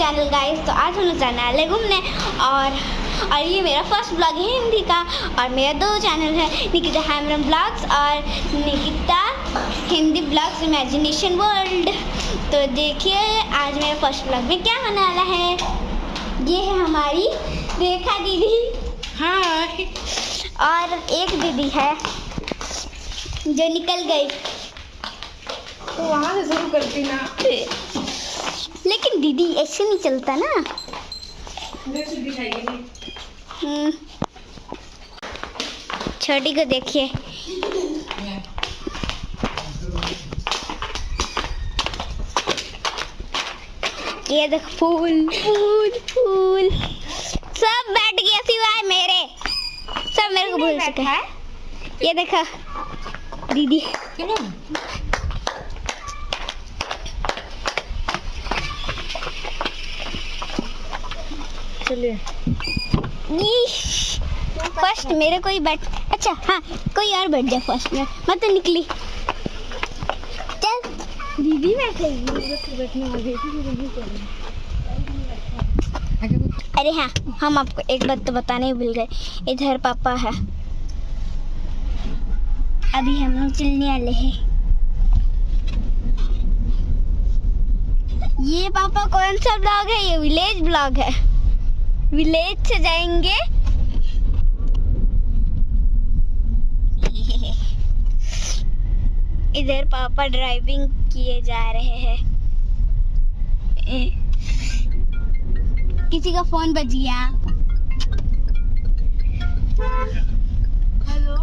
Channel guys. तो आज हम लोग जाने वाले घूमने और ये मेरा फर्स्ट ब्लॉग है हिंदी का। और मेरा दो चैनल है, निकिता हैमरम ब्लॉग्स और Nikita Hindi blogs imagination world. तो देखिए आज मेरा फर्स्ट ब्लॉग में क्या होने वाला है। ये है हमारी रेखा दीदी, हाय। और एक दीदी है जो निकल गई, तो वहाँ से शुरू करती ना। लेकिन दीदी ऐसे नहीं चलता ना। छोटी को देखिए, ये देख फूल फूल फूल सब बैठ गया सिवाय मेरे, सब मेरे को भूल चुके हैं। ये देखा दीदी, चलिए फर्स्ट मेरे को ही बैठ, अच्छा हाँ कोई और बैठ जाए फर्स्ट में, मैं तो निकली। चल दीदी बैठने वाली। अरे हाँ, हम आपको एक बात तो बताने ही भूल गए, इधर पापा है। अभी हम लोग चलने वाले हैं। ये पापा कौन सा ब्लॉग है? ये विलेज ब्लॉग है। विलेज से जाएंगे इधर पापा ड्राइविंग किए जा रहे हैं। किसी का फोन बज गया। हेलो,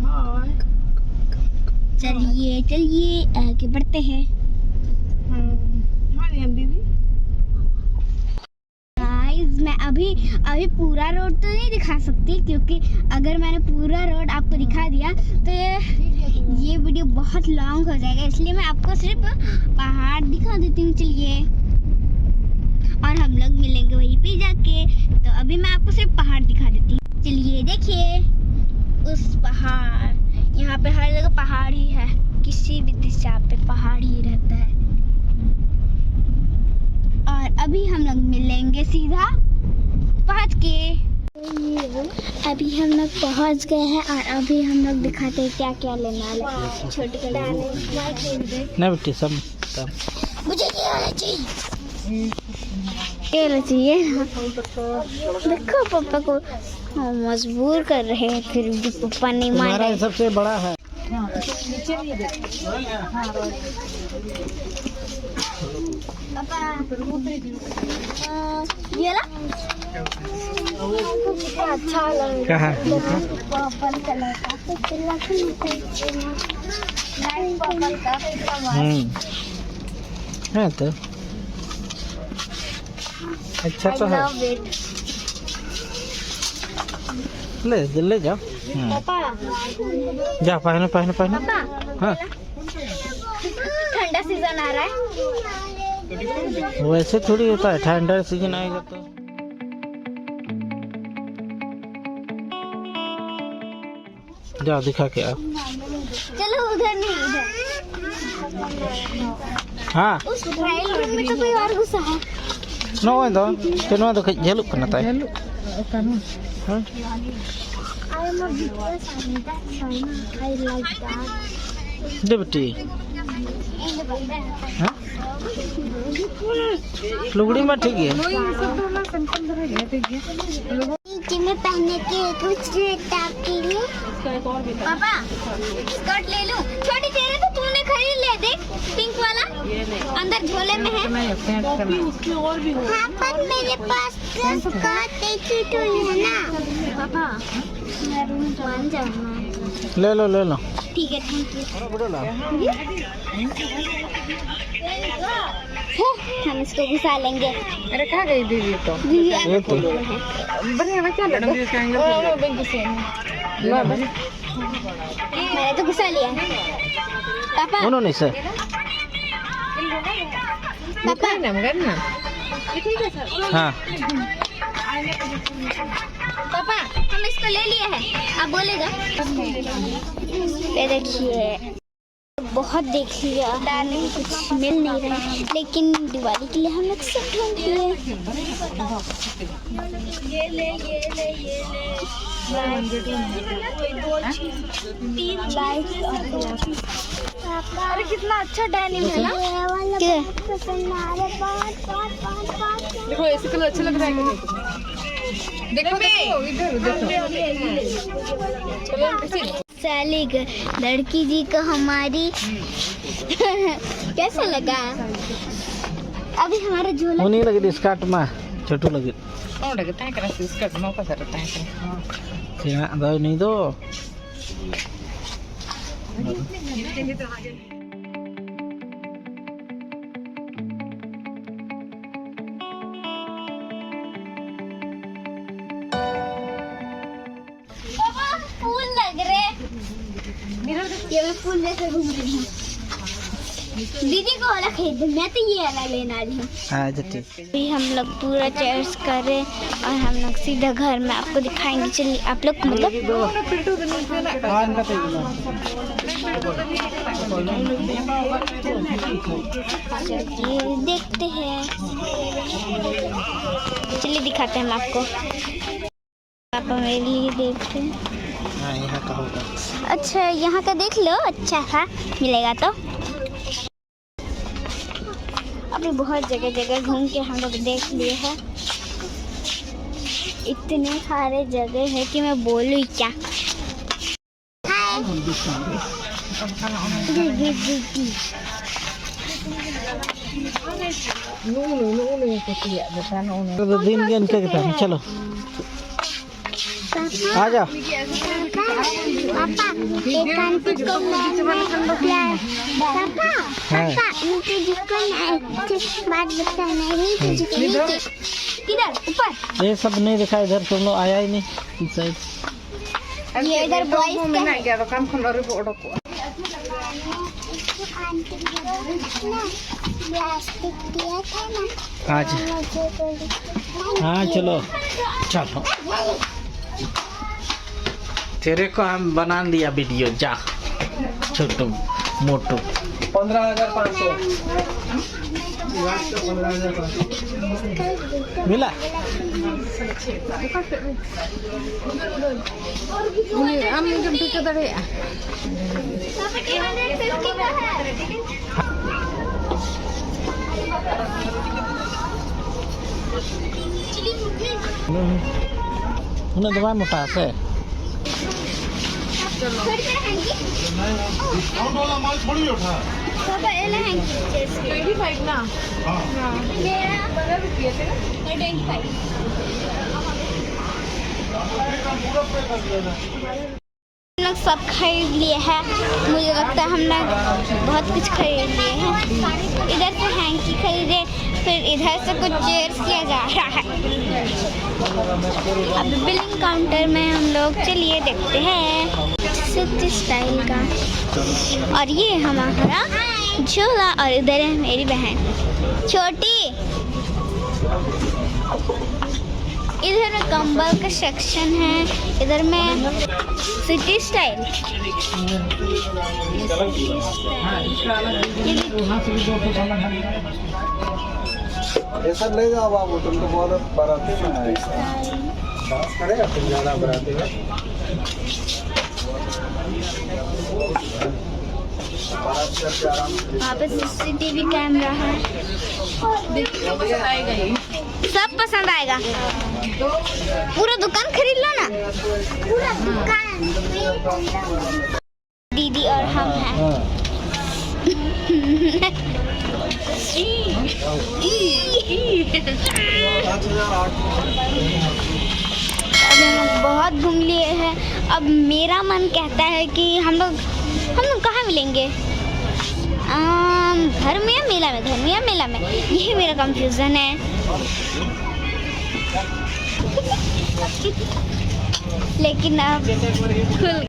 हाय। चलिए चलिए आगे बढ़ते हैं। हाँ दीदी, मैं अभी पूरा रोड तो नहीं दिखा सकती, क्योंकि अगर मैंने पूरा रोड आपको दिखा दिया तो ये वीडियो बहुत लॉन्ग हो जाएगा, इसलिए मैं आपको सिर्फ पहाड़ दिखा देती हूँ। चलिए, और हम लोग मिलेंगे वहीं पे जाके। तो अभी मैं आपको सिर्फ पहाड़ दिखा देती हूँ। चलिए देखिए उस पहाड़, यहाँ पे हर जगह पहाड़ ही है, किसी भी दिशा पे पहाड़ ही रहता है। और अभी हम लोग मिलेंगे सीधा पहुंच के। अभी हम लोग पहुंच गए हैं और अभी हम लोग दिखाते हैं क्या क्या लेना है। छोटे के ना बेटी सब मुझे ये वाला चाहिए, ये वाला चाहिए। देखो पापा को मजबूर कर रहे हैं, फिर भी पापा नहीं मान रहे। सबसे बड़ा है। ये ला अच्छा लग रहा है, पर्पल कलर का। है तो अच्छा तो है। ले जाओ। पापा जा पहने पहने पहने। पापा हाँ ठंडा सीजन आ रहा है। वैसे थोड़ी होता है, ठंडा सीजन आएगा तो। जाओ दिखा के आओ। चलो उधर नहीं, इधर। हाँ उस ट्रायल रूम में तो कोई और घुसा है। नोए तो झेलुक करना था। हाँ I am a big fan. That's fine. I like that. दे बेटी। हाँ लुगड़ी में ठीक है। नीचे में पहनने के कुछ टॉप के लिए। पापा स्कर्ट ले लूं? छोटी तेरे तो तूने खरीद ले, देख पिंक वाला अंदर झोले में है। हाँ पर मेरे पास स्कर्ट देखी तो है ना। पापा मान जाओ। ले लो। ठीक है, थैंक यू। हम इसको घुसा लेंगे। अरे कहाँ गई दीदी? तो दीदी ये तो बढ़िया ना, क्या लगा? मैंने तो घुसा लिया। पापा उन्होंने से पापा ना। हाँ पापा हम इसको ले लिए हैं, आप बोलेगा। ये देखिए बहुत देख लिया, कुछ मिल नहीं रहा है, लेकिन दिवाली के लिए हम लोग सब ढूंढ लिए। अरे कितना अच्छा डेनिम है ना। देखो ऐसे कलर अच्छा लग रहा है कि नहीं? देखो इधर देखो। सालिक लड़की जी को हमारी कैसा लगा? अभी हमारा झोला उन्हीं लगे स्कर्ट में छोटू लगे लगे ताकि करा स्कर्ट में का करता है सीना दो नहीं दो फूल लग रहे। ये मैं फूल लेकर घूम रही हूँ। दीदी को वाला खरीद, मैं तो ये वाला लेने आ रही हूँ। अच्छा ठीक। अभी हम लोग पूरा चेयर्स कर रहे हैं और हम लोग सीधा घर में आपको दिखाएंगे। चलिए आप लोग मतलब चलिए देखते हैं, चलिए दिखाते हैं हम आपको। पापा मेरे लिए देखते हैं। हाँ यहाँ का होगा। अच्छा यहाँ का देख लो, अच्छा था मिलेगा तो। अभी बहुत जगह जगह घूम के हम लोग देख लिए हैं। इतने सारे जगह है कि मैं बोलूँ क्या। तो दिन गेन के कहता चलो आ जाओ। पापा एक आंटी को पापा नीचे झुको ना, बात बताना है। नीचे किधर ऊपर? ये सब नहीं दिखा इधर, तुम लोग आया ही नहीं इस साइड। ये इधर बॉयज में ना गया दुकान खोल और ओडो को प्लास्टिक दिया था ना। आज हाँ चलो चलो, तेरे को हम बना दिया वीडियो जा छोटू मोटू। 15,500 मिला। हम जब टिकट दे उन्हें दवा मोटा से पापा ये लहंगी 25 ना। मेरा 25। हम लोग सब खरीद लिए हैं। मुझे लगता है हम लोग बहुत कुछ खरीद लिए हैं। इधर से हैंकी खरीदे, फिर इधर से कुछ चेयर्स किया जा रहा है। अब बिलिंग काउंटर में हम लोग चलिए देखते हैं सिटी स्टाइल का। और ये हमारा झोला और इधर है मेरी बहन छोटी। इधर में कंबल का सेक्शन है, इधर में सिटी स्टाइल। ये सब ले जाओ बाबू, तुम तो बहुत बाराती में आए। डांस करेगा तुम ज़्यादा बाराती में। वहाँ पे CCTV कैमरा है। सब पसंद आएगा। पूरा दुकान खरीद लो ना, पूरा दुकान। दीदी और हम हैं। अभी हम लोग बहुत घूम लिए हैं। अब मेरा मन कहता है कि हम लोग कहाँ मिलेंगे? घर में या मेला में? घर में या मेला में? यही मेरा कंफ्यूजन है। लेकिन अब खुल